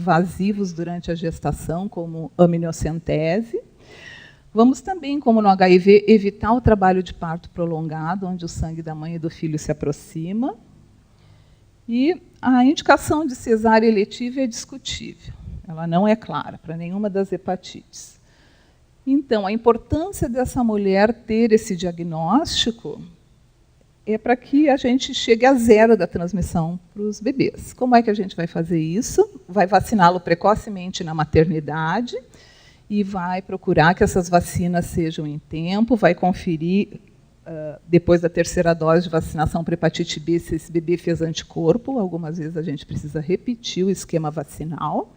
invasivos durante a gestação, como amniocentese. Vamos também, como no HIV, evitar o trabalho de parto prolongado, onde o sangue da mãe e do filho se aproxima. E a indicação de cesárea eletiva é discutível. Ela não é clara para nenhuma das hepatites. Então, a importância dessa mulher ter esse diagnóstico é para que a gente chegue a zero da transmissão para os bebês. Como é que a gente vai fazer isso? Vai vaciná-lo precocemente na maternidade e vai procurar que essas vacinas sejam em tempo, vai conferir, depois da terceira dose de vacinação para hepatite B, se esse bebê fez anticorpo. Algumas vezes a gente precisa repetir o esquema vacinal.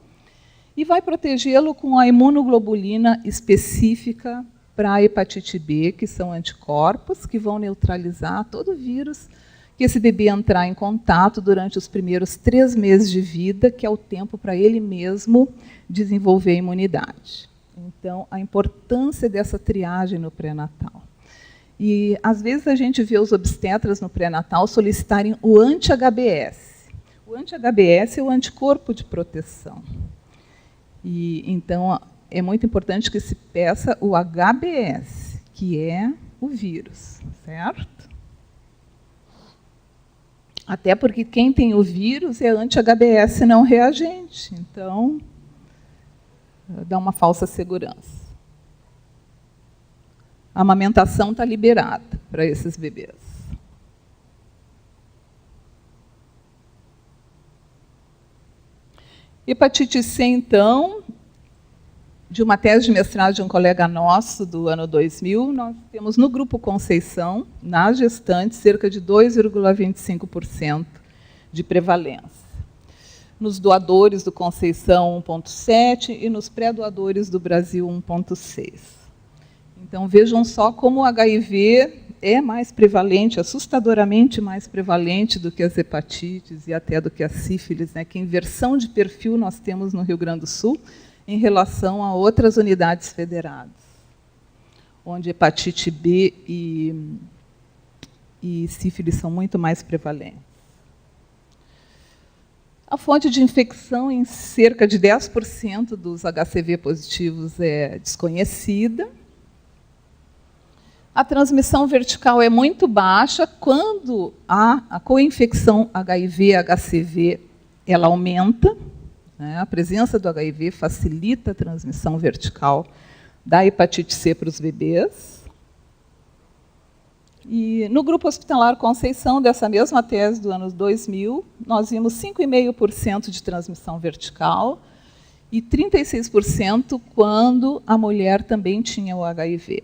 E vai protegê-lo com a imunoglobulina específica para a hepatite B, que são anticorpos que vão neutralizar todo o vírus que esse bebê entrar em contato durante os primeiros 3 meses de vida, que é o tempo para ele mesmo desenvolver a imunidade. Então, a importância dessa triagem no pré-natal. E, às vezes, a gente vê os obstetras no pré-natal solicitarem o anti-HBs. O anti-HBs é o anticorpo de proteção. E, então, é muito importante que se peça o HBs, que é o vírus, certo? Até porque quem tem o vírus é anti-HBs não reagente. Então, dá uma falsa segurança. A amamentação está liberada para esses bebês. Hepatite C, então, de uma tese de mestrado de um colega nosso do ano 2000, nós temos no grupo Conceição, nas gestantes, cerca de 2,25% de prevalência. Nos doadores do Conceição, 1,7%, e nos pré-doadores do Brasil, 1,6%. Então, vejam só como o HIV é mais prevalente, assustadoramente mais prevalente do que as hepatites e até do que a sífilis, né? Que inversão de perfil nós temos no Rio Grande do Sul em relação a outras unidades federadas, onde hepatite B e sífilis são muito mais prevalentes. A fonte de infecção em cerca de 10% dos HCV positivos é desconhecida. A transmissão vertical é muito baixa. Quando há a coinfecção HIV-HCV, ela aumenta. Né? A presença do HIV facilita a transmissão vertical da hepatite C para os bebês. E no grupo hospitalar Conceição, dessa mesma tese do ano 2000, nós vimos 5,5% de transmissão vertical e 36% quando a mulher também tinha o HIV.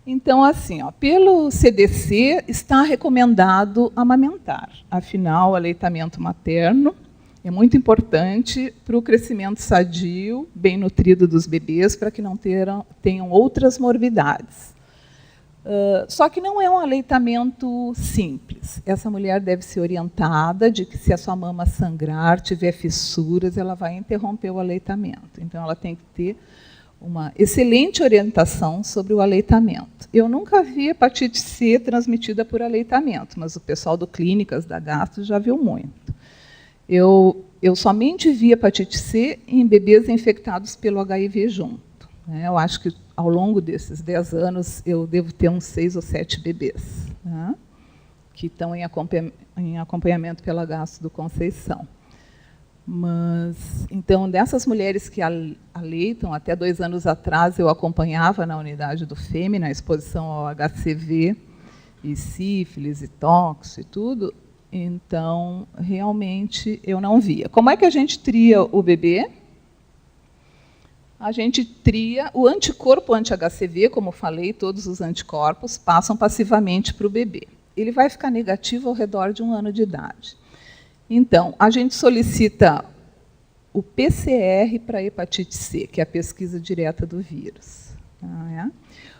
Então, assim, pelo CDC, está recomendado amamentar. Afinal, o aleitamento materno é muito importante para o crescimento sadio, bem nutrido dos bebês, para que não tenham outras morbidades. Só que não é um aleitamento simples. Essa mulher deve ser orientada de que, se a sua mama sangrar, tiver fissuras, ela vai interromper o aleitamento. Então, ela tem que ter uma excelente orientação sobre o aleitamento. Eu nunca vi hepatite C transmitida por aleitamento, mas o pessoal do Clínicas, da Gastro, já viu muito. Eu somente vi hepatite C em bebês infectados pelo HIV junto. Né? Eu acho que, ao longo desses 10 anos, eu devo ter uns 6 ou 7 bebês, né, que estão em acompanhamento pela Gastro do Conceição. Mas, então, dessas mulheres que aleitam, até 2 anos atrás, eu acompanhava na unidade do FEME, na exposição ao HCV, e sífilis, e tóxico, e tudo. Então, realmente, eu não via. Como é que a gente tria o bebê? A gente tria o anticorpo anti-HCV, como falei, todos os anticorpos passam passivamente para o bebê. Ele vai ficar negativo ao redor de 1 ano de idade. Então, a gente solicita o PCR para hepatite C, que é a pesquisa direta do vírus.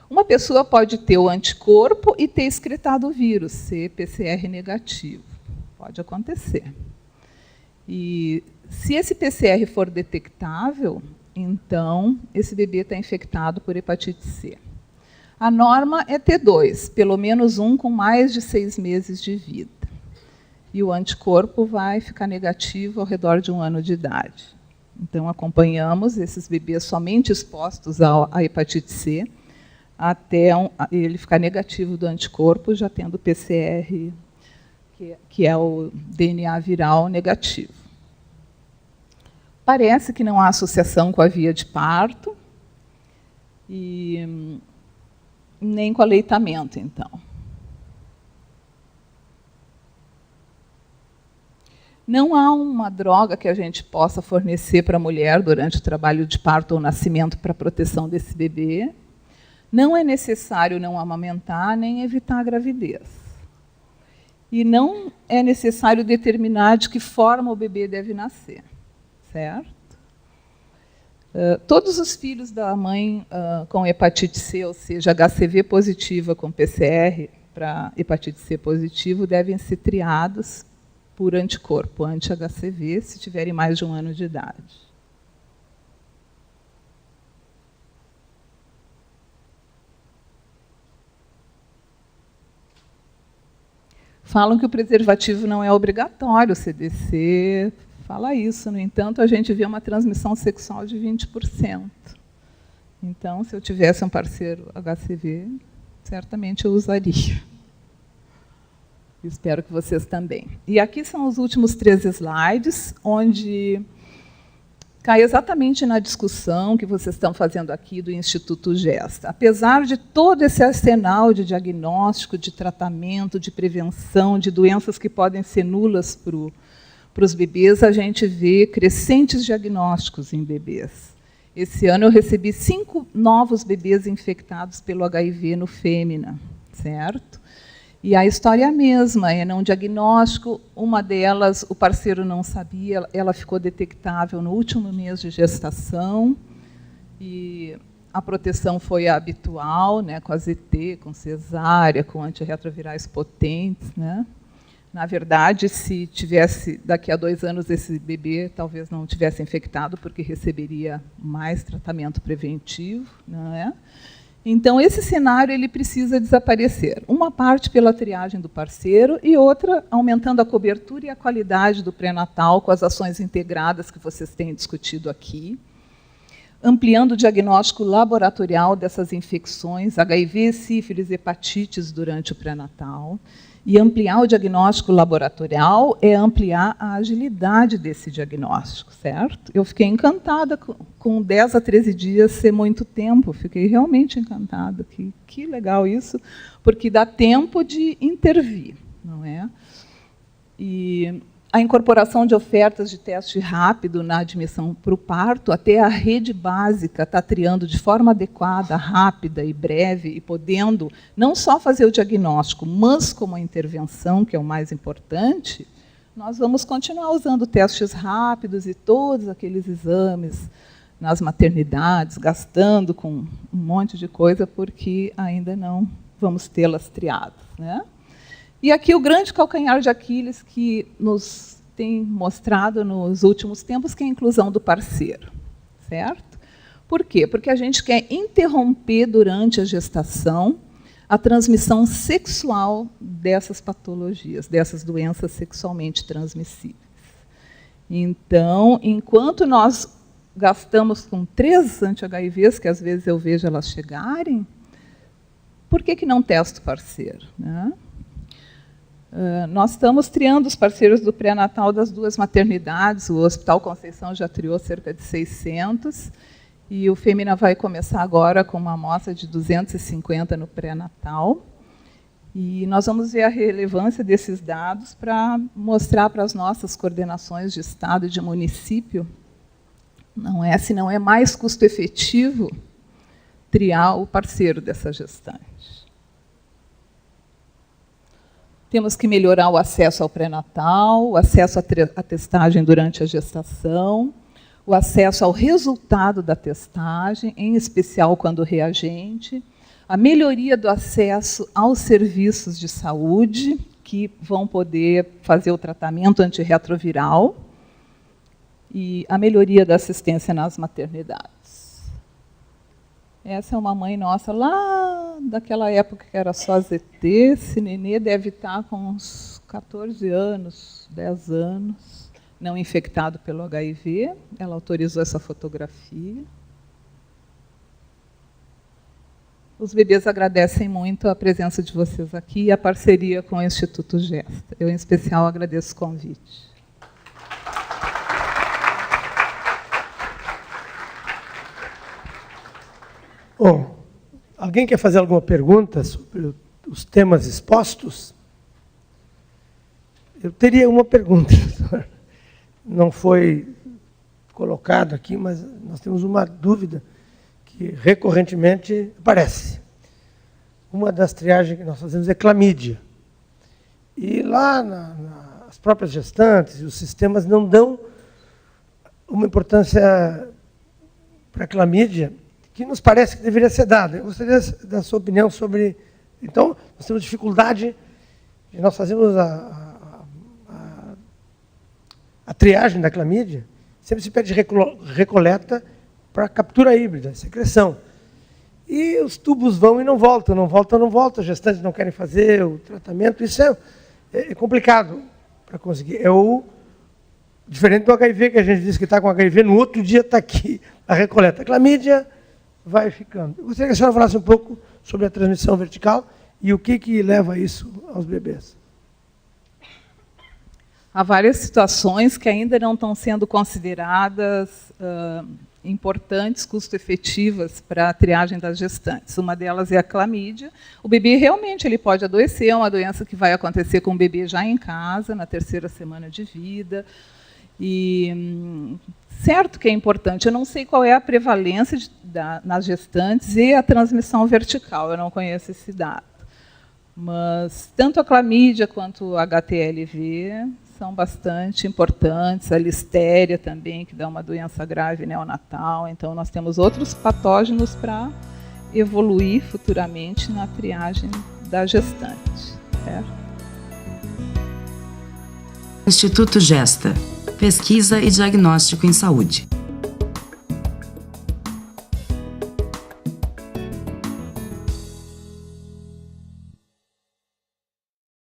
Uma pessoa pode ter o anticorpo e ter excretado o vírus, ser PCR negativo. Pode acontecer. E, se esse PCR for detectável, então, esse bebê está infectado por hepatite C. A norma é ter 2, pelo menos um com mais de 6 meses de vida. e o anticorpo vai ficar negativo ao redor de 1 ano de idade. Então, acompanhamos esses bebês somente expostos à hepatite C, até ele ficar negativo do anticorpo, já tendo PCR, que é o DNA viral negativo. Parece que não há associação com a via de parto, e nem com aleitamento, então. Não há uma droga que a gente possa fornecer para a mulher durante o trabalho de parto ou nascimento para a proteção desse bebê. Não é necessário não amamentar nem evitar a gravidez. E não é necessário determinar de que forma o bebê deve nascer, certo? Todos os filhos da mãe com hepatite C, ou seja, HCV positiva com PCR para hepatite C positivo, devem ser triados por anticorpo, anti-HCV, se tiverem mais de 1 ano de idade. Falam que o preservativo não é obrigatório, o CDC fala isso. No entanto, a gente vê uma transmissão sexual de 20%. Então, se eu tivesse um parceiro HCV, certamente eu usaria. Espero que vocês também. E aqui são os últimos 3 slides, onde cai exatamente na discussão que vocês estão fazendo aqui do Instituto Gesta. Apesar de todo esse arsenal de diagnóstico, de tratamento, de prevenção, de doenças que podem ser nulas para os bebês, a gente vê crescentes diagnósticos em bebês. Esse ano eu recebi 5 novos bebês infectados pelo HIV no Fêmea, certo? E a história é a mesma, é não diagnóstico. Uma delas, o parceiro não sabia, ela ficou detectável no último mês de gestação, e a proteção foi a habitual, né, com AZT, com cesárea, com antirretrovirais potentes, né? Na verdade, se tivesse, daqui a 2 anos, esse bebê talvez não tivesse infectado, porque receberia mais tratamento preventivo, não é? Então, esse cenário ele precisa desaparecer. Uma parte pela triagem do parceiro e outra aumentando a cobertura e a qualidade do pré-natal com as ações integradas que vocês têm discutido aqui, ampliando o diagnóstico laboratorial dessas infecções, HIV, sífilis, hepatites durante o pré-natal. E ampliar o diagnóstico laboratorial é ampliar a agilidade desse diagnóstico, certo? Eu fiquei encantada com 10 a 13 dias ser muito tempo, fiquei realmente encantada. Que legal isso, porque dá tempo de intervir, não é? E a incorporação de ofertas de teste rápido na admissão para o parto, até a rede básica está triando de forma adequada, rápida e breve, e podendo não só fazer o diagnóstico, mas como a intervenção, que é o mais importante, nós vamos continuar usando testes rápidos e todos aqueles exames nas maternidades, gastando com um monte de coisa, porque ainda não vamos tê-las triadas, né? E aqui o grande calcanhar de Aquiles que nos tem mostrado nos últimos tempos, que é a inclusão do parceiro, certo? Por quê? Porque a gente quer interromper durante a gestação a transmissão sexual dessas patologias, dessas doenças sexualmente transmissíveis. Então, enquanto nós gastamos com 3 anti-HIVs, que às vezes eu vejo elas chegarem, por que não testa o parceiro, né? Nós estamos triando os parceiros do pré-natal das 2 maternidades. O Hospital Conceição já triou cerca de 600, e o Fêmea vai começar agora com uma amostra de 250 no pré-natal. E nós vamos ver a relevância desses dados para mostrar para as nossas coordenações de Estado e de município se não é mais custo-efetivo triar o parceiro dessa gestante. Temos que melhorar o acesso ao pré-natal, o acesso à testagem durante a gestação, o acesso ao resultado da testagem, em especial quando reagente, a melhoria do acesso aos serviços de saúde, que vão poder fazer o tratamento antirretroviral, e a melhoria da assistência nas maternidades. Essa é uma mãe nossa lá daquela época que era só ZT. Esse nenê deve estar com uns 14 anos, 10 anos, não infectado pelo HIV. Ela autorizou essa fotografia. Os bebês agradecem muito a presença de vocês aqui e a parceria com o Instituto Gesta. Eu, em especial, agradeço o convite. Bom, alguém quer fazer alguma pergunta sobre os temas expostos? Eu teria uma pergunta. Não foi colocado aqui, mas nós temos uma dúvida que recorrentemente aparece. Uma das triagens que nós fazemos é clamídia. E lá nas próprias gestantes e os sistemas não dão uma importância para a clamídia que nos parece que deveria ser dada. Eu gostaria da sua opinião sobre... Então, nós temos dificuldade, nós fazemos a triagem da clamídia, sempre se pede recoleta para captura híbrida, secreção. E os tubos vão e não voltam, não voltam, as gestantes não querem fazer o tratamento. Isso é complicado para conseguir. Diferente do HIV, que a gente diz que está com HIV, no outro dia está aqui a recoleta. A clamídia vai ficando. Eu gostaria que a senhora falasse um pouco sobre a transmissão vertical e o que leva isso aos bebês. Há várias situações que ainda não estão sendo consideradas importantes, custo-efetivas para a triagem das gestantes. Uma delas é a clamídia. O bebê realmente ele pode adoecer, é uma doença que vai acontecer com o bebê já em casa, na 3ª semana de vida. E certo que é importante. Eu não sei qual é a prevalência nas gestantes e a transmissão vertical. Eu não conheço esse dado. Mas tanto a clamídia quanto a HTLV são bastante importantes. A listéria também, que dá uma doença grave neonatal. Então, nós temos outros patógenos para evoluir futuramente na triagem da gestante. Certo? Instituto Gesta. Pesquisa e diagnóstico em saúde.